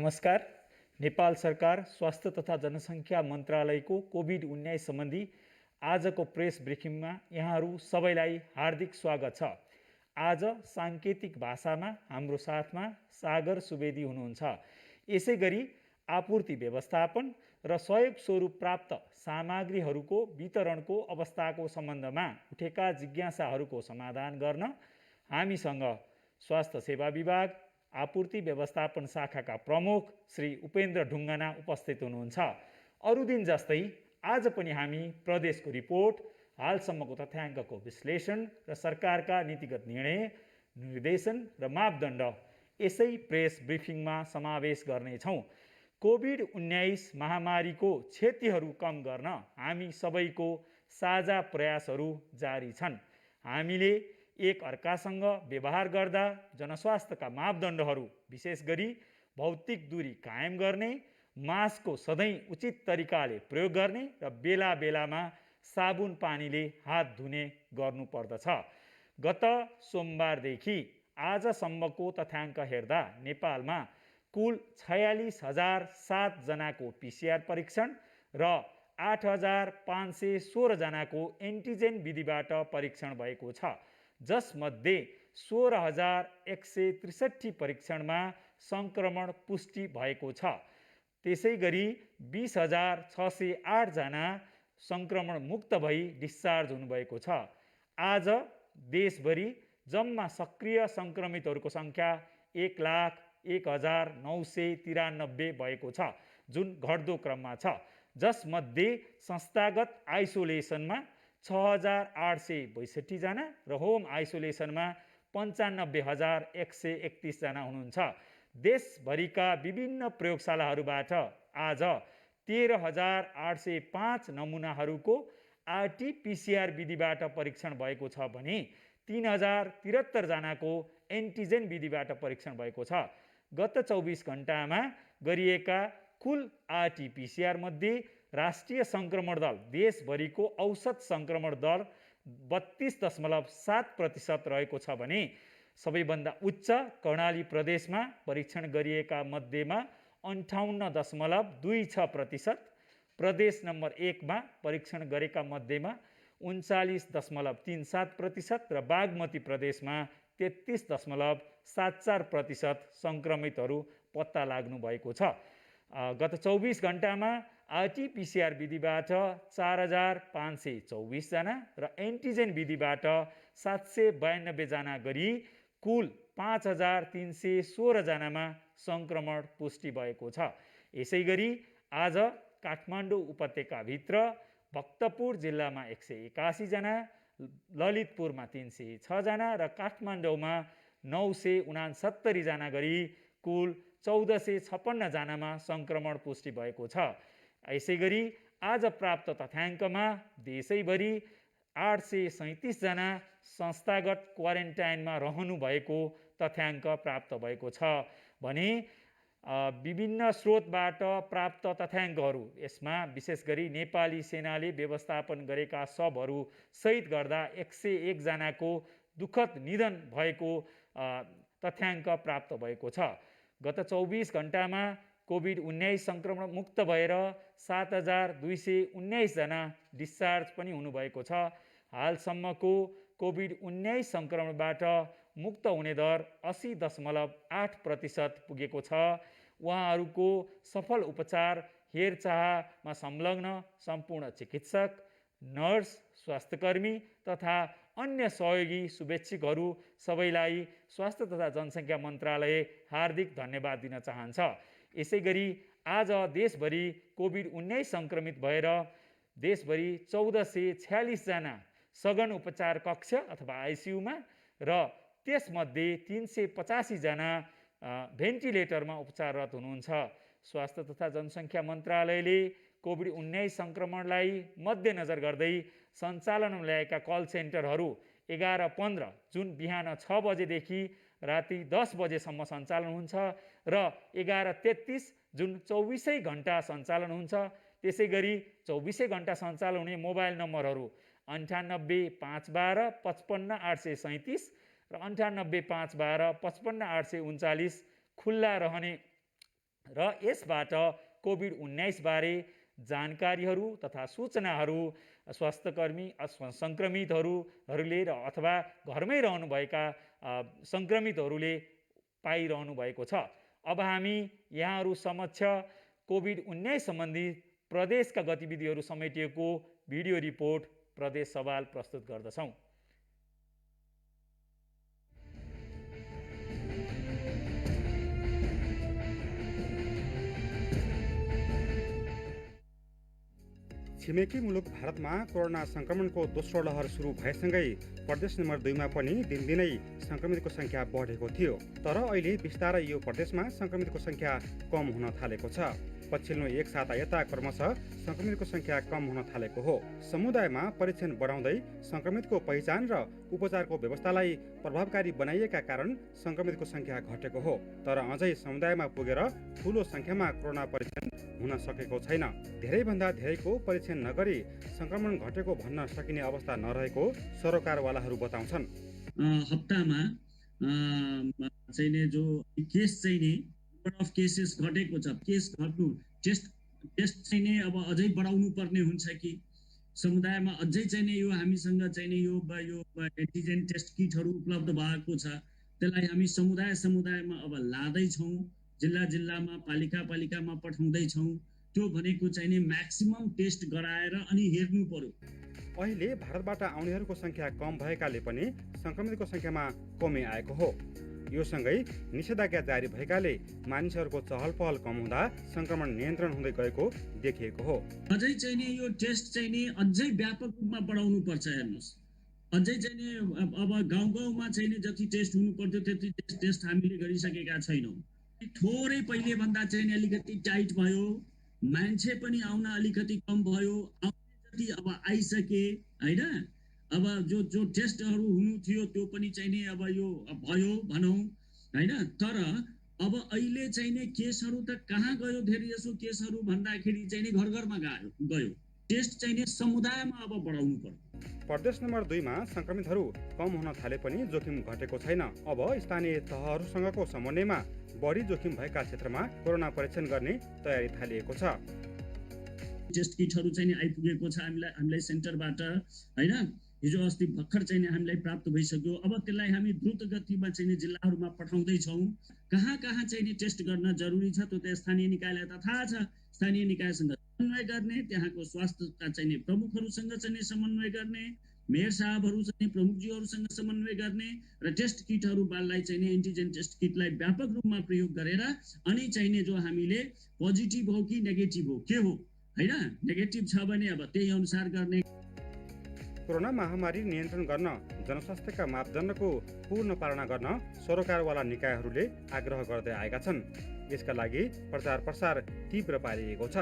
नमस्कार। नेपाल सरकार स्वास्थ्य तथा जनसङ्ख्या मन्त्रालयको कोभिड-19 सम्बन्धी आजको प्रेस ब्रिफिङमा यहाँहरू सबैलाई हार्दिक स्वागत छ। आज साङ्केतिक भाषामा हाम्रो साथमा सागर सुवेदी हुनुहुन्छ। यसै गरी आपूर्ति व्यवस्थापन र सहयोग स्वरूप प्राप्त सामग्रीहरूको वितरणको अवस्थाको सम्बन्धमा उठेका जिज्ञासाहरूको समाधान गर्न हामीसँग स्वास्थ्य सेवा विभाग आपूर्ति व्यवस्थापन शाखाका प्रमुख श्री उपेन्द्र ढुङ्गाना उपस्थित हुनुहुन्छ। अरू दिन जस्तै आज पनि हामी प्रदेशको रिपोर्ट, हालसम्मको तथ्याङ्कको विश्लेषण र सरकारका नीतिगत निर्णय, निर्देशन र मापदण्ड यसै प्रेस ब्रिफिङमा समावेश गर्नेछौँ। कोभिड-19 महामारीको क्षतिहरू कम गर्न हामी सबैको साझा प्रयासहरू जारी छन्। हामीले एक अर्कासँग व्यवहार गर्दा जनस्वास्थ्यका मापदण्डहरू विशेष गरी भौतिक दूरी कायम गर्ने, मास्कको सधैँ उचित तरिकाले प्रयोग गर्ने र बेला बेलामा साबुन पानीले हात धुने गर्नुपर्दछ। गत सोमबारदेखि आजसम्मको तथ्याङ्क हेर्दा नेपालमा कुल 46,007 जनाको PCR परीक्षण र 8,516 जनाको एन्टिजेन विधिबाट परीक्षण भएको छ, जसमध्ये 16,163 परीक्षणमा सङ्क्रमण पुष्टि भएको छ। त्यसै गरी 20,608 जना सङ्क्रमण मुक्त भई डिस्चार्ज हुनुभएको छ। आज देशभरि जम्मा सक्रिय सङ्क्रमितहरूको सङ्ख्या 1,01,993 भएको छ, जुन घट्दो क्रममा छ, जसमध्ये संस्थागत आइसोलेसनमा 6,862 जना र होम आइसोलेसनमा 95,131 जना हुनुहुन्छ। देशभरिका विभिन्न प्रयोगशालाहरूबाट आज 13,805 नमुनाहरूको RT-PCR विधिबाट परीक्षण भएको छ भने 3,073 जनाको एन्टिजेन विधिबाट परीक्षण भएको छ। गत 24 घण्टामा गरिएका कुल RT-PCR मध्ये राष्ट्रिय सङ्क्रमण दर देशभरिको औसत सङ्क्रमण दर 32.7% रहेको छ भने सबैभन्दा उच्च कर्णाली प्रदेशमा परीक्षण गरिएका मध्येमा 58.26%, प्रदेश नम्बर 1 मा परीक्षण गरेका मध्येमा 39.37% र बागमती प्रदेशमा 33.74% सङ्क्रमितहरू पत्ता लाग्नु भएको छ। गत 24 घण्टामा RT-PCR विधिबाट 4,524 जना र एन्टिजेन विधिबाट 792 जना गरी कुल 5,316 जनामा सङ्क्रमण पुष्टि भएको छ। यसै गरी आज काठमाडौँ उपत्यकाभित्र भक्तपुर जिल्लामा 181 जना, ललितपुरमा 306 जना र काठमाडौँमा 969 जना गरी कुल 1,456 जनामा सङ्क्रमण पुष्टि भएको छ। यसै गरी आज प्राप्त तथ्याङ्कमा देशैभरि 837 जना संस्थागत क्वारेन्टाइनमा रहनु भएको तथ्याङ्क प्राप्त भएको छ भने विभिन्न स्रोतबाट प्राप्त तथ्याङ्कहरू, यसमा विशेष गरी नेपाली सेनाले व्यवस्थापन गरेका शवहरू सहित गर्दा 101 जनाको दुःखद निधन भएको तथ्याङ्क प्राप्त भएको छ। गत 24 घण्टामा कोभिड-19 सङ्क्रमण मुक्त भएर 7,219 जना डिस्चार्ज पनि हुनुभएको छ। हालसम्मको कोभिड-19 सङ्क्रमणबाट मुक्त हुने दर 80.8% पुगेको छ। उहाँहरूको सफल उपचार हेरचाहमा संलग्न सम्पूर्ण चिकित्सक, नर्स, स्वास्थ्यकर्मी तथा अन्य सहयोगी शुभेच्छुकहरू सबैलाई स्वास्थ्य तथा जनसङ्ख्या मन्त्रालय हार्दिक धन्यवाद दिन चाहन्छ। यसै गरी आज देशभरि कोभिड-19 सङ्क्रमित भएर देशभरि 1,446 जना सघन उपचार कक्ष अथवा आइसियुमा र त्यसमध्ये 385 जना भेन्टिलेटरमा उपचाररत हुनुहुन्छ। स्वास्थ्य तथा जनसङ्ख्या मन्त्रालयले कोभिड-19 सङ्क्रमणलाई मध्यनजर गर्दै सञ्चालनमा ल्याएका कल सेन्टरहरू 11:15 जुन बिहान 6 बजेदेखि राति 10 बजेसम्म सञ्चालन हुन्छ र 11:33 जुन 24 घण्टा सञ्चालन हुन्छ। त्यसै गरी 24 घण्टा सञ्चालन हुने मोबाइल नम्बरहरू 98 512 55 837 र 98 512 55 839 खुल्ला रहने र यसबाट कोभिड-19 बारे जानकारीहरू तथा सूचनाहरू स्वास्थ्यकर्मी सङ्क्रमितहरूले अथवा घरमै रहनुभएका सङ्क्रमितहरूले पाइरहनु भएको छ। अब हामी यहाँहरू समक्ष कोभिड-19 सम्बन्धी प्रदेशका गतिविधिहरू समेटिएको भिडियो रिपोर्ट प्रदेश सवाल प्रस्तुत गर्दछौँ। छिमेकी मुलुक भारतमा कोरोना संक्रमणको दोस्रो लहर सुरु भएसँगै प्रदेश नम्बर 2 मा पनि दिनदिनै संक्रमितको संख्या बढेको थियो। तर अहिले बिस्तारै यो प्रदेशमा संक्रमितको संख्या कम हुन थालेको छ। पछिल्लो एक साता यता क्रमशः संक्रमितको संख्या कम हुन थालेको हो। समुदायमा परीक्षण बढाउँदै संक्रमितको पहिचान र उपचारको व्यवस्थालाई प्रभावकारी बनाइएका कारण संक्रमितको संख्या घटेको हो। तर अझै समुदायमा पुगेर ठूलो संख्यामा कोरोना परीक्षण हुन सकेको छैन। धेरैभन्दा धेरैको परीक्षण नगरी संक्रमण घटेको भन्न सकिने अवस्था नरहेको सरोकारवालाहरू बताउँछन्। हप्तामा चाहिँ जो केस चाहिँ नि नम्बर अफ केसेस घटेको छ। केस घट्नु टेस्ट चाहिँ नि अब अझै बढाउनु पर्ने हुन्छ कि समुदायमा अझै चाहिँ नि यो हामीसँग चाहिँ नि यो एन्टिजेन टेस्ट किटहरू उपलब्ध भएको छ। त्यसलाई हामी समुदायमा अब लाँदैछौँ, जिल्लामा पालिकामा पठाउँदैछौँ। त्यो भनेको चाहिँ नि म्याक्सिमम टेस्ट गराएर अनि हेर्नु पर्यो। अहिले भारतबाट आउनेहरूको संख्या कम भएकाले पनि संक्रमितको संख्यामा कमी आएको हो। यो सँगै निषेधाज्ञा जारी भएकाले मानिसहरूको चहल पहल कम हुँदा संक्रमण नियन्त्रण हुँदै गएको देखिएको हो। अझै चाहिँ नि यो टेस्ट चाहिँ नि अझै व्यापक रूपमा बढाउनु पर्छ। हेर्नुहोस्, अझै चाहिँ नि अब गाउँमा चाहिँ नि जति टेस्ट हुनु पर्थ्यो त्यति टेस्ट हामीले गरिसकेका छैनौँ। थोरै पहिले भन्दा चाहिँ नि अलिकति टाइट भयो, मान्छे पनि आउन अलिकति कम भयो। जति अब आइसके होइन, अब जो टेस्टहरू हुनु थियो त्यो पनि चाहिँ नि अब यो भयो भनौँ होइन। तर अब अहिले चाहिँ नि केसहरू त कहाँ गयो? धेरै जसो केसहरू भन्दाखेरि चाहिँ नि घरमा गयो। टेस्ट चाहिँ नि समुदायमा अब बढाउनु पर्यो। प्रदेश नम्बर 2 मा संक्रमितहरू कम हुन थाले पनि जोखिम घटेको छैन। अब स्थानीय तहहरूसँगको समन्वयमा बढी जोखिम भएका क्षेत्रमा कोरोना परीक्षण गर्ने तयारी थालिएको छ। टेस्ट किटहरू चाहिँ नि आइपुगेको छ हामीलाई सेन्टरबाट होइन। हिजो अस्ति भर्खर चाहिँ नि हामीलाई प्राप्त भइसक्यो। अब त्यसलाई हामी द्रुत गतिमा चाहिँ नि जिल्लाहरूमा पठाउँदैछौँ। कहाँ चाहिँ नि टेस्ट गर्न जरुरी छ त्यो त स्थानीय निकायलाई त थाहा छ। स्थानीय निकायसँग समन्वय गर्ने, त्यहाँको स्वास्थ्यका चाहिँ नि प्रमुखहरूसँग चाहिँ नि समन्वय गर्ने, मेयर साहबहरू चाहिँ प्रमुखजीहरूसँग समन्वय गर्ने र टेस्ट किटहरूलाई चाहिँ नि एन्टिजेन टेस्ट किटलाई व्यापक रूपमा प्रयोग गरेर अनि चाहिँ नि जो हामीले पोजिटिभ हो कि नेगेटिभ हो के हो होइन, नेगेटिभ छ भने अब त्यही अनुसार गर्ने। कोरोना महामारी नियन्त्रण गर्न जनस्वास्थ्यका मापदण्डको पूर्ण पालना गर्न सरोकारवाला निकायहरूले आग्रह गर्दै आएका छन्। यसका लागि प्रचार प्रसार तीव्र पारिएको छ।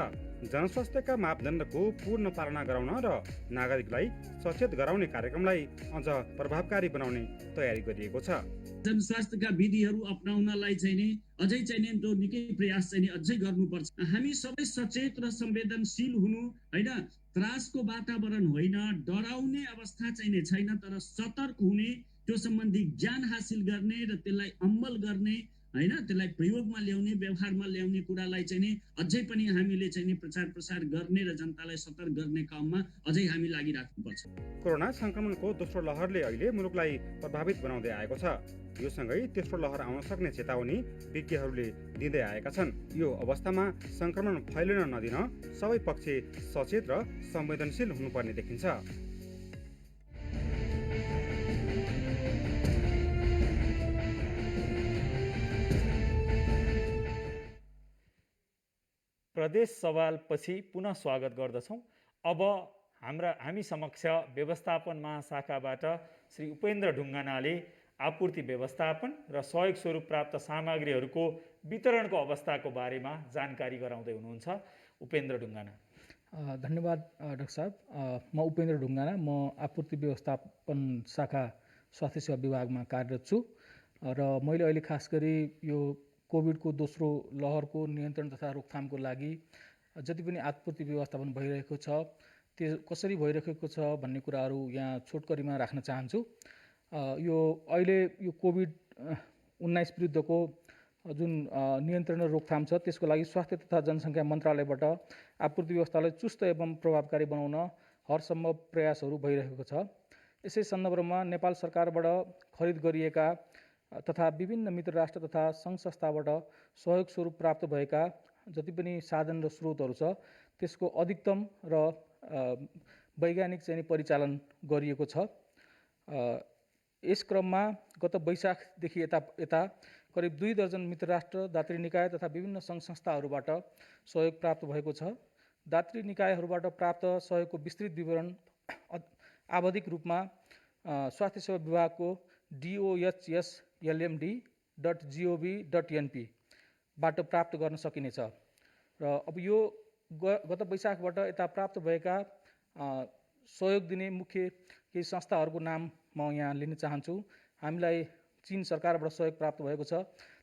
जनस्वास्थ्यका मापदण्डको पूर्ण पालना गराउन र नागरिकलाई सचेत गराउने कार्यक्रमलाई अझ प्रभावकारी बनाउने तयारी गरिएको छ। जनस्वास्थ्यका विधिहरू अपनाउनलाई चाहिँ नि अझै चाहिँ नि जो निकै प्रयास चाहिँ नि अझै गर्नुपर्छ। हामी सबै सचेत र संवेदनशील हुनु होइन। त्रासको वातावरण होइन, डराउने अवस्था चाहिँ नि छैन, तर सतर्क हुने, त्यो सम्बन्धी ज्ञान हासिल गर्ने र त्यसलाई अमल गर्ने होइन, त्यसलाई प्रयोगमा ल्याउने, व्यवहारमा ल्याउने कुरालाई चाहिँ नि अझै पनि हामीले चाहिँ नि प्रचार प्रसार गर्ने र जनतालाई सतर्क गर्ने काममा अझै हामी लागिराख्नुपर्छ। कोरोना संक्रमणको दोस्रो लहरले अहिले मुलुकलाई प्रभावित बनाउँदै आएको छ। यो सँगै तेस्रो लहर आउन सक्ने चेतावनी विज्ञहरूले दिँदै आएका छन्। यो अवस्थामा संक्रमण फैलिन नदिन सबै पक्ष सचेत र संवेदनशील हुनुपर्ने देखिन्छ। प्रदेश सवालपछि पुनः स्वागत गर्दछौँ। अब हामी समक्ष व्यवस्थापन महाशाखाबाट श्री उपेन्द्र ढुङ्गानाले आपूर्ति व्यवस्थापन र सहयोग स्वरूप प्राप्त सामग्रीहरूको वितरणको अवस्थाको बारेमा जानकारी गराउँदै हुनुहुन्छ। उपेन्द्र ढुङ्गाना। धन्यवाद डाक्टर साहब। म उपेन्द्र ढुङ्गाना, म आपूर्ति व्यवस्थापन शाखा स्वास्थ्य सेवा विभागमा कार्यरत छु र मैले अहिले खास गरी यो कोभिडको दोस्रो लहरको नियन्त्रण तथा रोकथामको लागि जति पनि आपूर्ति व्यवस्थापन भइरहेको छ त्यो कसरी भइरहेको छ भन्ने कुराहरू यहाँ छोटकरीमा राख्न चाहन्छु। यो अहिले यो कोभिड-19 विरुद्धको जुन नियन्त्रण र रोकथाम छ त्यसको लागि स्वास्थ्य तथा जनसङ्ख्या मन्त्रालयबाट आपूर्ति व्यवस्थालाई चुस्त एवं प्रभावकारी बनाउन हरसम्भव प्रयासहरू भइरहेको छ। यसै सन्दर्भमा नेपाल सरकारबाट खरिद गरिएका तथा विभिन्न मित्र राष्ट्र तथा सङ्घ संस्थाबाट सहयोग स्वरूप प्राप्त भएका जति पनि साधन र स्रोतहरू छ त्यसको अधिकतम र वैज्ञानिक चाहिँ परिचालन गरिएको छ। यस क्रममा गत वैशाखदेखि यता करिब 2 दर्जन मित्र राष्ट्र, दात्री निकाय तथा विभिन्न सङ्घ संस्थाहरूबाट सहयोग प्राप्त भएको छ। दात्री निकायहरूबाट प्राप्त सहयोगको विस्तृत विवरण आवधिक रूपमा स्वास्थ्य सेवा विभागको dohslmd.gov.np बाट प्राप्त गर्न सकिनेछ। र अब यो गत वैशाखबाट यता प्राप्त भएका सहयोग दिने मुख्य केही संस्थाहरूको नाम म यहाँ लिन चाहन्छु। हामीलाई चीन सरकारबाट सहयोग प्राप्त भएको छ।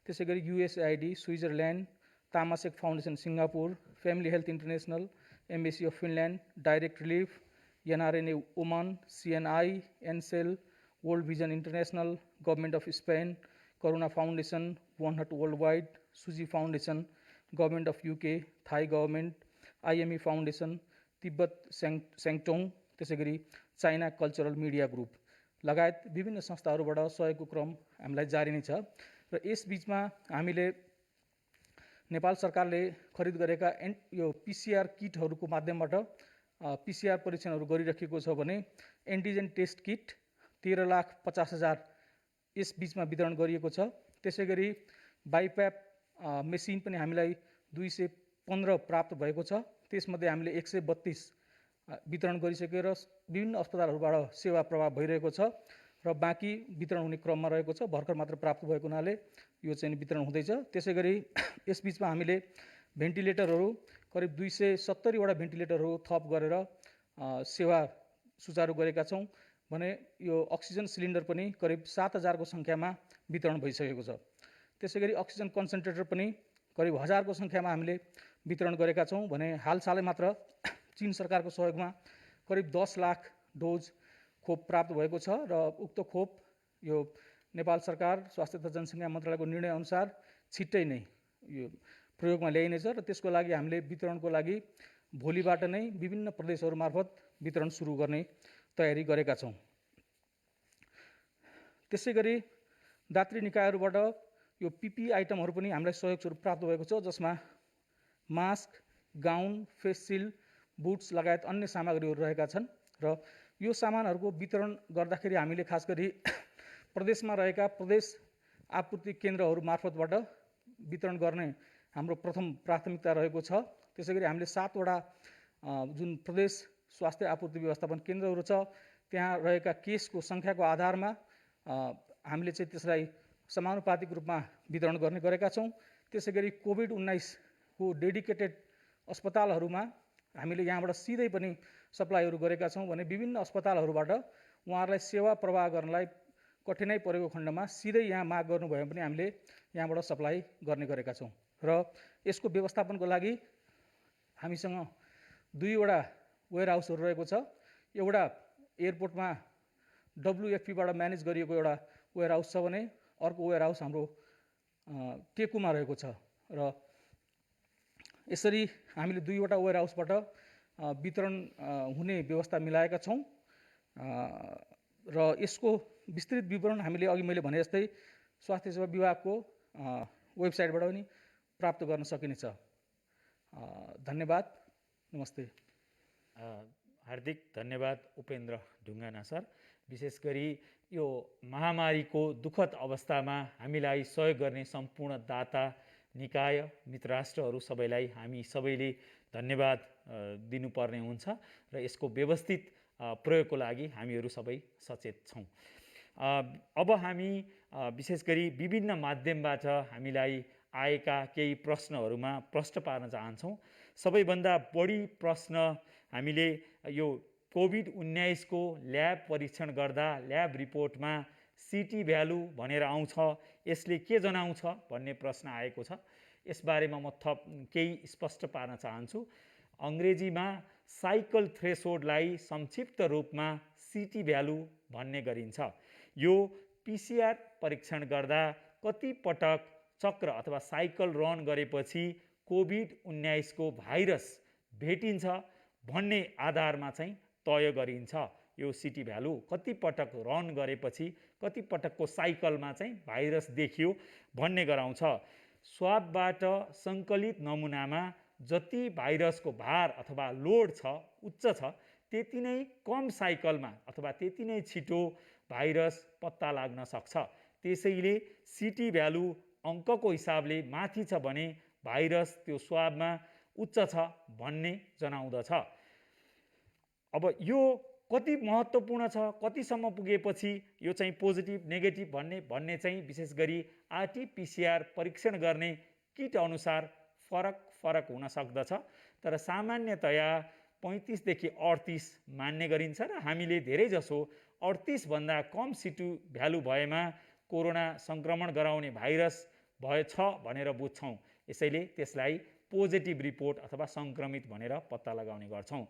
त्यसै गरी USAID Switzerland, Temasek foundation Singapore, family health international, embassy of Finland, direct relief, NRNA Oman, CNI, Ncell, world vision international, government of Spain, Karuna foundation, one heart worldwide, सुजी foundation, government of UK, Thai government, IME foundation, तिब्बत स्याङटोङ, त्यसै गरी China cultural media group लगायत विभिन्न संस्थाहरूबाट सहयोगको क्रम हामीलाई जारी नै छ। र यस बिचमा हामीले नेपाल सरकारले खरिद गरेका यो PCR किटहरूको माध्यमबाट PCR परीक्षणहरू गरिराखेको छ भने एन्टिजेन टेस्ट किट 13,50,000 यस बिचमा वितरण गरिएको छ। त्यसै गरी बाइप्याप मेसिन पनि हामीलाई 215 प्राप्त भएको छ। त्यसमध्ये हामीले 132 वितरण गरिसकेर विभिन्न अस्पतालहरूबाट सेवा प्रवाह भइरहेको छ र बाँकी वितरण हुने क्रममा रहेको छ। भर्खर मात्र प्राप्त भएको हुनाले यो चाहिँ वितरण हुँदैछ। त्यसै गरी यस बिचमा हामीले भेन्टिलेटरहरू करिब 270 वटा भेन्टिलेटरहरू थप गरेर सेवा सुचारू गरेका छौँ भने यो अक्सिजन सिलिन्डर पनि करिब 7,000 को सङ्ख्यामा वितरण भइसकेको छ। त्यसै गरी अक्सिजन कन्सन्ट्रेटर पनि करिब 1000 को सङ्ख्यामा हामीले वितरण गरेका छौँ भने हालसालै मात्र चीन सरकारको सहयोगमा करिब 10 लाख डोज खोप प्राप्त भएको छ र उक्त खोप यो नेपाल सरकार स्वास्थ्य तथा जनसङ्ख्या मन्त्रालयको निर्णय अनुसार छिट्टै नै यो प्रयोगमा ल्याइनेछ र त्यसको लागि हामीले वितरणको लागि भोलिबाट नै विभिन्न प्रदेशहरू मार्फत वितरण सुरु गर्ने तयारी गरेका छौँ। त्यसै गरी दात्री निकायहरूबाट यो PPE आइटमहरू पनि हामीलाई सहयोग स्वरूप प्राप्त भएको छ जसमा मास्क, गाउन, फेस सिल्ड, बुट्स लगायत अन्य सामग्रीहरू रहेका छन् र यो सामानहरूको वितरण गर्दाखेरि हामीले खास गरी प्रदेशमा रहेका प्रदेश आपूर्ति केन्द्रहरू मार्फतबाट वितरण गर्ने हाम्रो प्रथम प्राथमिकता रहेको छ। त्यसै गरी हामीले 7 वटा जुन प्रदेश स्वास्थ्य आपूर्ति व्यवस्थापन केन्द्रहरू छ त्यहाँ रहेका केसको सङ्ख्याको आधारमा हामीले चाहिँ त्यसलाई समानुपातिक रूपमा वितरण गर्ने गरेका छौँ। त्यसै गरी कोभिड-19 को डेडिकेटेड अस्पतालहरूमा हामीले यहाँबाट सिधै पनि सप्लाईहरू गरेका छौँ भने विभिन्न अस्पतालहरूबाट उहाँहरूलाई सेवा प्रवाह गर्नलाई कठिनाइ परेको खण्डमा सिधै यहाँ माग गर्नुभयो भने हामीले यहाँबाट सप्लाई गर्ने गरेका छौँ। र यसको व्यवस्थापनको लागि हामीसँग 2 वटा वेयर हाउसहरू रहेको छ। एउटा एयरपोर्टमा WFP बाट म्यानेज गरिएको एउटा वेयर हाउस छ भने अर्को वेयर हाउस हाम्रो टेकुमा रहेको छ र यसरी हामीले 2 वटा वेयर हाउसबाट वितरण हुने व्यवस्था मिलाएका छौँ र यसको विस्तृत विवरण हामीले अघि मैले भने जस्तै स्वास्थ्य सेवा विभागको वेबसाइटबाट पनि प्राप्त गर्न सकिनेछ। धन्यवाद, नमस्ते। हार्दिक धन्यवाद उपेन्द्र ढुङ्गाना सर। विशेष गरी यो महामारीको दुःखद अवस्थामा हामीलाई सहयोग गर्ने सम्पूर्ण दाता निकाय मित्र राष्ट्रहरू सबैलाई हामी सबैले धन्यवाद दिनुपर्ने हुन्छ र यसको व्यवस्थित प्रयोगको लागि हामीहरू सबै सचेत छौँ। अब हामी विशेष गरी विभिन्न माध्यमबाट हामीलाई आएका केही प्रश्नहरूमा प्रश्न पार्न चाहन्छौँ। सबैभन्दा बढी प्रश्न हामीले यो कोभिड-19 को ल्याब परीक्षण गर्दा ल्याब रिपोर्टमा CT भ्यालु भनेर आउँछ, यसले के जनाउँछ भन्ने प्रश्न आएको छ। यसबारेमा म थप केही स्पष्ट पार्न चाहन्छु। अङ्ग्रेजीमा साइकल थ्रेसोल्डलाई संक्षिप्त रूपमा CT भ्यालु भन्ने गरिन्छ। यो PCR परीक्षण गर्दा कति पटक चक्र अथवा साइकल रन गरेपछि कोभिड-19 को भाइरस भेटिन्छ भन्ने आधारमा चाहिँ तय गरिन्छ। यो सिटी भ्यालु कति पटक रन गरेपछि कति पटकको साइकलमा चाहिँ भाइरस देखियो भन्ने गराउँछ। स्वाबबाट सङ्कलित नमुनामा जति भाइरसको भार अथवा लोड छ उच्च छ त्यति नै कम साइकलमा अथवा त्यति नै छिटो भाइरस पत्ता लाग्न सक्छ। त्यसैले सिटी भ्यालु अङ्कको हिसाबले माथि छ भने भाइरस त्यो स्वाबमा उच्च छ भन्ने जनाउँदछ। अब यो कति महत्त्वपूर्ण छ, कतिसम्म पुगेपछि यो चाहिँ पोजिटिभ नेगेटिभ भन्ने चाहिँ विशेष गरी आरटी-पीसीआर परीक्षण गर्ने किट अनुसार फरक हुन सक्दछ। तर सामान्यतया 35 देखि 38 मान्ने गरिन्छ र हामीले धेरैजसो 38 भन्दा कम सिटी भ्यालु भएमा कोरोना सङ्क्रमण गराउने भाइरस भएछ भनेर बुझ्छौँ। यसैले त्यसलाई पोजिटिभ रिपोर्ट अथवा सङ्क्रमित भनेर पत्ता लगाउने गर्छौँ।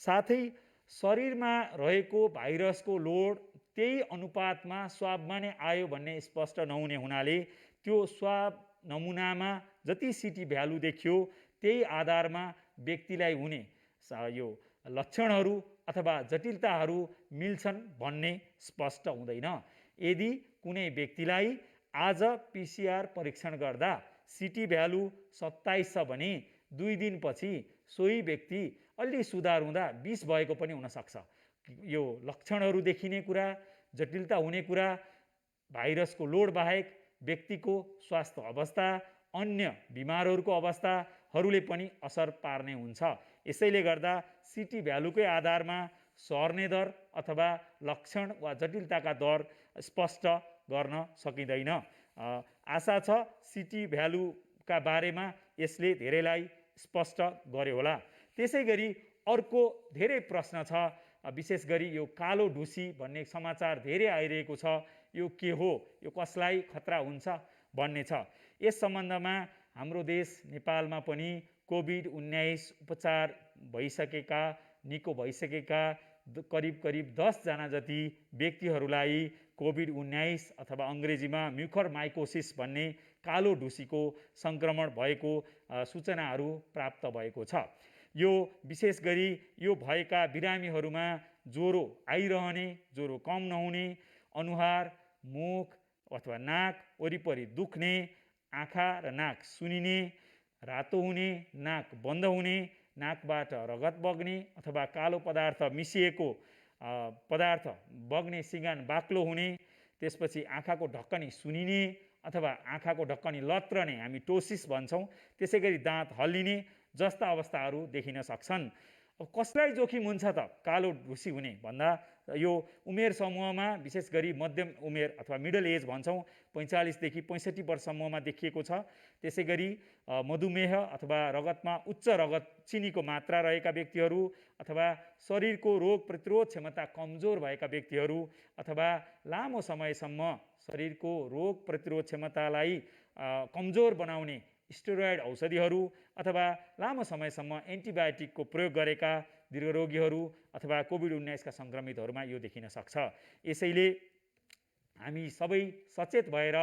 साथै शरीरमा रहेको भाइरसको लोड त्यही अनुपातमा स्वाबमा नै आयो भन्ने स्पष्ट नहुने हुनाले त्यो स्वाब नमुनामा जति सिटी भ्यालु देखियो त्यही आधारमा व्यक्तिलाई हुने यो लक्षणहरू अथवा जटिलताहरू मिल्छन् भन्ने स्पष्ट हुँदैन। यदि कुनै व्यक्तिलाई आज पीसीआर परीक्षण गर्दा सिटी भ्यालु 27 छ भने 2 दिनपछि सोही व्यक्ति अलि सुधार हुँदा 20 भएको पनि हुनसक्छ। यो लक्षणहरू देखिने कुरा, जटिलता हुने कुरा, भाइरसको लोड बाहेक व्यक्तिको स्वास्थ्य अवस्था, अन्य बिमारहरूको अवस्थाहरूले पनि असर पार्ने हुन्छ। यसैले गर्दा सिटी भ्यालुकै आधारमा सर्ने दर अथवा लक्षण वा जटिलताका दर स्पष्ट गर्न सकिँदैन। आशा छ सिटी भ्यालुका बारेमा यसले धेरैलाई स्पष्ट गर्यो होला। त्यसै गरी अर्को धेरै प्रश्न छ, विशेष गरी यो कालो ढुसी भन्ने समाचार धेरै आइरहेको छ। यो के हो, यो कसलाई खतरा हुन्छ भन्ने छ। यस सम्बन्धमा हाम्रो देश नेपालमा पनि कोभिड-19 उपचार भइसकेका, निको भइसकेका करिब 10 जना जति व्यक्तिहरूलाई कोभिड-19 अथवा अङ्ग्रेजीमा म्युकरमाइकोसिस भन्ने कालो ढुसीको सङ्क्रमण भएको सूचनाहरू प्राप्त भएको छ। यो विशेष गरी यो भएका बिरामीहरूमा ज्वरो आइरहने, ज्वरो कम नहुने, अनुहार, मुख अथवा नाक वरिपरि दुख्ने, आँखा र नाक सुनिने, रातो हुने, नाक बन्द हुने, नाकबाट रगत बग्ने अथवा कालो पदार्थ मिसिएको पदार्थ बग्ने सिँगान बाक्लो हुने, त्यसपछि आँखाको ढक्कनी सुनिने अथवा आँखाको ढक्कनी लत्रने हामी टोसिस भन्छौँ, त्यसै गरी दाँत हल्लिने जस्ता अवस्थाहरू देखिन सक्छन्। अब कसलाई जोखिम हुन्छ त कालो ढुसी हुने भन्दा यो उमेर समूहमा विशेष गरी मध्यम उमेर अथवा मिडल एज भन्छौँ 45 देखि 65 वर्ष समूहमा देखिएको छ। त्यसै गरी मधुमेह अथवा रगतमा उच्च रगत चिनीको मात्रा रहेका व्यक्तिहरू अथवा शरीरको रोग प्रतिरोध क्षमता कमजोर भएका व्यक्तिहरू अथवा लामो समयसम्म शरीरको रोग प्रतिरोध क्षमतालाई कमजोर बनाउने स्टेरोइड औषधिहरू अथवा लामो समयसम्म एन्टिबायोटिकको प्रयोग गरेका दीर्घरोगीहरू अथवा कोभिड-19 का सङ्क्रमितहरूमा यो देखिन सक्छ। यसैले हामी सबै सचेत भएर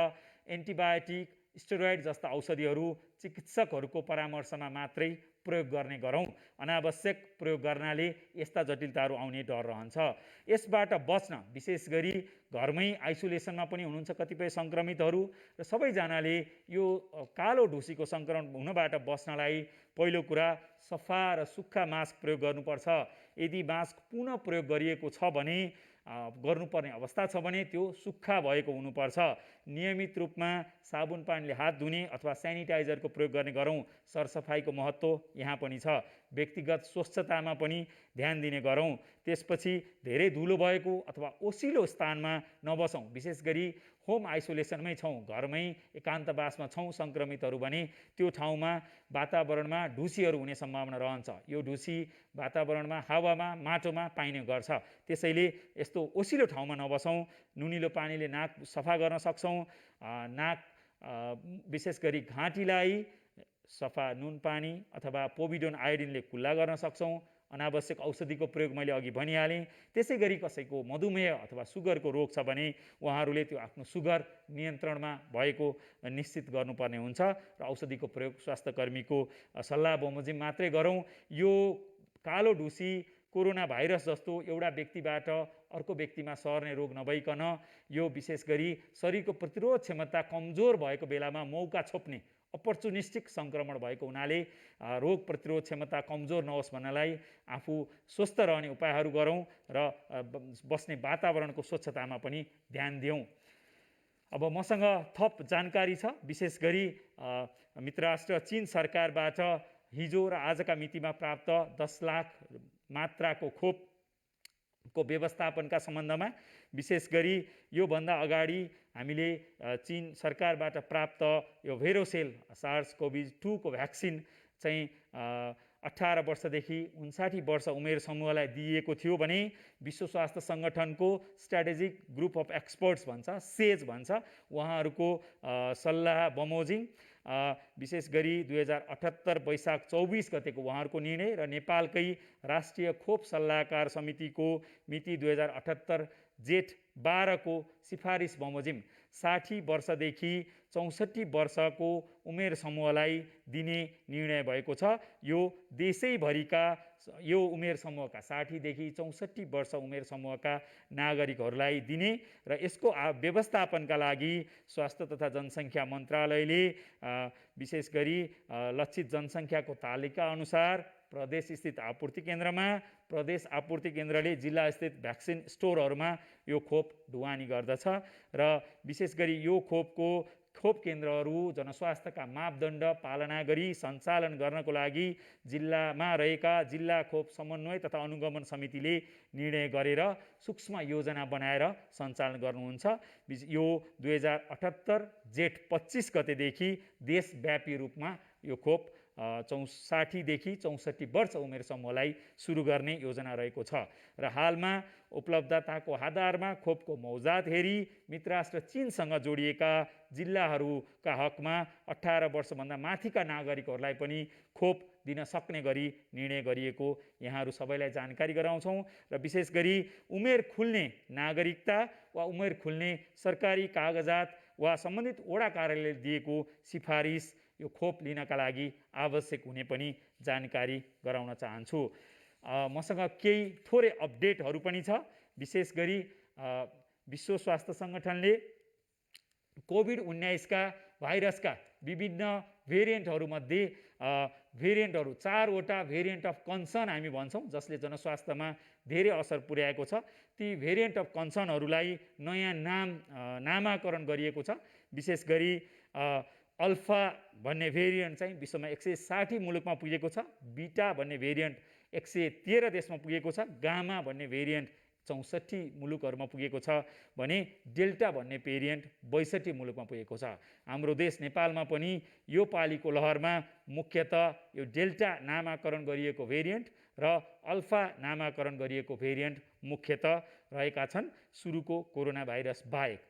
एन्टिबायोटिक, स्टेरोइड जस्ता औषधिहरू चिकित्सकहरूको परामर्शमा मात्रै प्रयोग गर्ने गरौँ। अनावश्यक प्रयोग गर्नाले यस्ता जटिलताहरू आउने डर रहन्छ। यसबाट बच्न विशेष गरी घरमै आइसोलेसनमा पनि हुनुहुन्छ कतिपय सङ्क्रमितहरू र सबैजनाले यो कालो ढुसीको सङ्क्रमण हुनबाट बच्नलाई पहिलो कुरा सफा र सुक्खा मास्क प्रयोग गर्नुपर्छ। यदि मास्क पुनः प्रयोग गरिएको छ भने गर्नुपर्ने अवस्था छ भने त्यो सुक्खा भएको हुनुपर्छ। नियमित रूपमा साबुन पानीले हात धुने अथवा सेनिटाइजरको प्रयोग गर्ने गरौँ। सरसफाइको महत्त्व यहाँ पनि छ। व्यक्तिगत स्वच्छतामा पनि ध्यान दिने गरौँ। त्यसपछि धेरै धुलो भएको अथवा ओसिलो स्थानमा नबसौँ। विशेष गरी होम आइसोलेसनमै छौँ, घरमै एकान्तवासमा छौँ सङ्क्रमितहरू भने त्यो ठाउँमा वातावरणमा ढुसीहरू हुने सम्भावना रहन्छ। यो ढुसी वातावरणमा, हावामा, माटोमा पाइने गर्छ। त्यसैले यस्तो ओसिलो ठाउँमा नबसौँ। नुनिलो पानीले नाक सफा गर्न सक्छौँ। नाक विशेष गरी घाँटीलाई सफा नुन पानी अथवा पोभिडोन आयोडिनले कुल्ला गर्न सक्छौँ। अनावश्यक औषधिको प्रयोग मैले अघि भनिहालेँ। त्यसै गरी कसैको मधुमेह अथवा सुगरको रोग छ भने उहाँहरूले त्यो आफ्नो सुगर नियन्त्रणमा भएको निश्चित गर्नुपर्ने हुन्छ र औषधिको प्रयोग स्वास्थ्यकर्मीको सल्लाह बमोजिम मात्रै गरौँ। यो कालो ढुसी कोरोना भाइरस जस्तो एउटा व्यक्तिबाट अर्को व्यक्तिमा सर्ने रोग नभइकन यो विशेष गरी शरीरको प्रतिरोध क्षमता कमजोर भएको बेलामा मौका छोप्ने अपर्चुनिस्टिक सङ्क्रमण भएको हुनाले रोग प्रतिरोध क्षमता कमजोर नहोस् भन्नलाई आफू स्वस्थ रहने उपायहरू गरौँ र बस्ने वातावरणको स्वच्छतामा पनि ध्यान दियौँ। अब मसँग थप जानकारी छ। विशेष गरी मित्र राष्ट्र चीन सरकारबाट हिजो र आजका मितिमा प्राप्त 10 लाख मात्राको खोपको व्यवस्थापनका सम्बन्धमा विशेष गरी योभन्दा अगाडि हामीले चीन सरकारबाट प्राप्त यो भेरोसेल SARS-CoV-2 को भ्याक्सिन चाहिँ 18 वर्षदेखि 59 वर्ष उमेर समूहलाई दिइएको थियो भने विश्व स्वास्थ्य सङ्गठनको स्ट्राटेजिक ग्रुप अफ एक्सपर्ट्स भन्छ, सेज भन्छ, उहाँहरूको सल्लाह बमोजिम विशेष गरी 2078 वैशाख 24 गतेको उहाँहरूको निर्णय र नेपालकै राष्ट्रिय खोप सल्लाहकार समितिको मिति 2078 जेठ 12 को सिफारिस बमोजिम 60 वर्षदेखि 64 वर्षको उमेर समूहलाई दिने निर्णय भएको छ। यो देशैभरिका यो उमेर समूहका 60 देखि 64 वर्ष उमेर समूहका नागरिकहरूलाई दिने र यसको व्यवस्थापनका लागि स्वास्थ्य तथा जनसङ्ख्या मन्त्रालयले विशेष गरी लक्षित जनसङ्ख्याको तालिका अनुसार प्रदेश स्थित आपूर्ति केन्द्रमा, प्रदेश आपूर्ति केन्द्रले जिल्ला स्थित भ्याक्सिन स्टोरहरूमा यो खोप ढुवानी गर्दछ र विशेष गरी यो खोप केन्द्रहरू जनस्वास्थ्यका मापदण्ड पालना गरी सञ्चालन गर्नको लागि जिल्लामा रहेका जिल्ला खोप समन्वय तथा अनुगमन समितिले निर्णय गरेर सूक्ष्म योजना बनाएर सञ्चालन गर्नुहुन्छ। यो 2078 जेठ 25 गतेदेखि देशव्यापी रूपमा यो खोप 60 देखि 64 वर्ष उमेर समूहलाई सुरु गर्ने योजना रहेको छ र हालमा उपलब्धताको आधारमा खोपको मौजात हेरी मित्र राष्ट्र चीनसँग जोडिएका जिल्लाहरूका हकमा 18 वर्षभन्दा माथिका नागरिकहरूलाई पनि खोप दिन सक्ने गरी निर्णय गरिएको यहाँहरू सबैलाई जानकारी गराउँछौँ र विशेष गरी उमेर खुल्ने नागरिकता वा उमेर खुल्ने सरकारी कागजात वा सम्बन्धित वडा कार्यालयले दिएको सिफारिस यो खोप लिनका लागि आवश्यक हुने पनि जानकारी गराउन चाहन्छु। मसँग केही थोरै अपडेटहरू पनि छ। विशेष गरी विश्व स्वास्थ्य सङ्गठनले कोभिड-19 का भाइरसका विभिन्न भेरिएन्टहरूमध्ये भेरिएन्टहरू 4 वटा भेरिएन्ट अफ कन्सर्न हामी भन्छौँ जसले जनस्वास्थ्यमा धेरै असर पुर्याएको छ। ती भेरिएन्ट अफ कन्सर्नहरूलाई नयाँ नामाकरण गरिएको छ। विशेष गरी अल्फा भन्ने भेरिएन्ट चाहिँ विश्वमा 160 मुलुकमा पुगेको छ, बीटा भन्ने भेरिएन्ट 113 देशमा पुगेको छ, गामा भन्ने भेरिएन्ट 64 मुलुकहरूमा पुगेको छ भने डेल्टा भन्ने भेरिएन्ट 62 मुलुकमा पुगेको छ। हाम्रो देश नेपालमा पनि यो पालीको लहरमा मुख्यतः यो डेल्टा नामाकरण गरिएको भेरिएन्ट र अल्फा नामाकरण गरिएको भेरिएन्ट मुख्यतः रहेका छन् सुरुको कोरोना भाइरस बाहेक।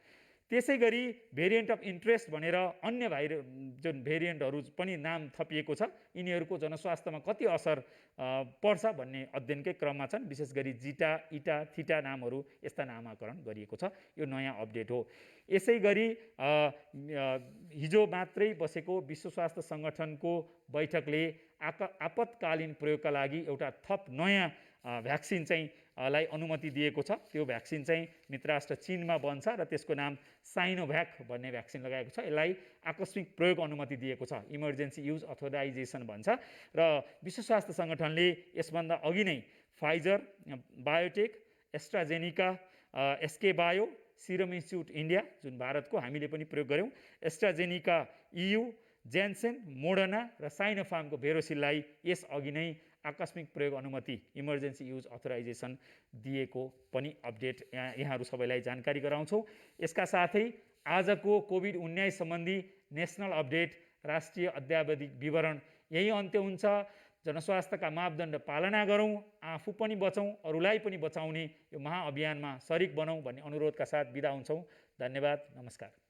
त्यसै गरी भेरिएन्ट अफ इन्ट्रेस्ट भनेर अन्य जुन भेरिएन्टहरू पनि नाम थपिएको छ, यिनीहरूको जनस्वास्थ्यमा कति असर पर्छ भन्ने अध्ययनकै क्रममा छन्। विशेष गरी जिटा, इटा, थिटा नामहरू यस्ता नामाकरण गरिएको छ। यो नयाँ अपडेट हो। यसै गरी हिजो मात्रै बसेको विश्व स्वास्थ्य सङ्गठनको बैठकले आपतकालीन प्रयोगका लागि एउटा थप नयाँ भ्याक्सिन चाहिँ लाई अनुमति दिएको छ। त्यो भ्याक्सिन चाहिँ मित्र राष्ट्र चीनमा बन्छ र त्यसको नाम साइनोभ्याक भन्ने भ्याक्सिन लगाएको छ। यसलाई आकस्मिक प्रयोग अनुमति दिएको छ, इमर्जेन्सी युज अथोराइजेसन भन्छ र विश्व स्वास्थ्य सङ्गठनले यसभन्दा अघि नै Pfizer, Biotech, AstraZeneca, SK bio, serum institute India जुन भारतको हामीले पनि प्रयोग गऱ्यौँ, एस्ट्राजेनिका EU, जेन्सेन, मोडर्ना र साइनोफार्मको भेरोसिललाई यस अघि नै आकस्मिक प्रयोग अनुमति इमर्जेन्सी युज अथोराइजेसन दिएको पनि अपडेट यहाँहरू सबैलाई जानकारी गराउँछौँ। यसका साथै आजको कोभिड-19 सम्बन्धी नेसनल अपडेट राष्ट्रिय अद्यावधिक विवरण यही अन्त्य हुन्छ। जनस्वास्थ्यका मापदण्ड पालना गरौँ, आफू पनि बचौँ, अरूलाई पनि बचाउने यो महाअभियानमा सरिक बनौँ भन्ने अनुरोधका साथ बिदा हुन्छौँ। धन्यवाद, नमस्कार।